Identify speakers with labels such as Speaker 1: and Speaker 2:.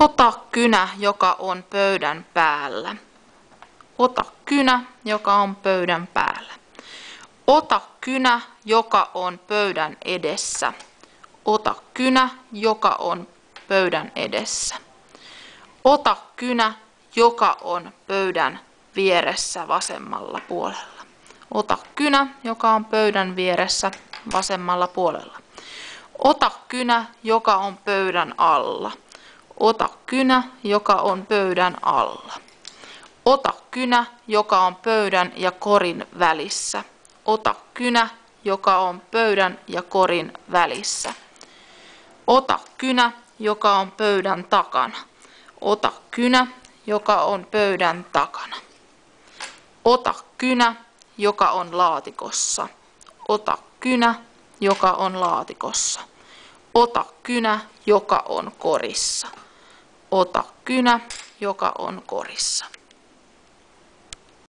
Speaker 1: Ota kynä, joka on pöydän päällä. Ota kynä, joka on pöydän päällä. Ota kynä, joka on pöydän edessä. Ota kynä, joka on pöydän edessä. Ota kynä, joka on pöydän vieressä vasemmalla puolella. Ota kynä, joka on pöydän vieressä vasemmalla puolella. Ota kynä, joka on pöydän alla. Ota kynä, joka on pöydän alla. Ota kynä, joka on pöydän ja korin välissä. Ota kynä, joka on pöydän ja korin välissä. Ota kynä, joka on pöydän takana. Ota kynä, joka on pöydän takana. Ota kynä, joka on laatikossa. Ota kynä, joka on laatikossa. Ota kynä, joka on korissa. Ota kynä, joka on korissa.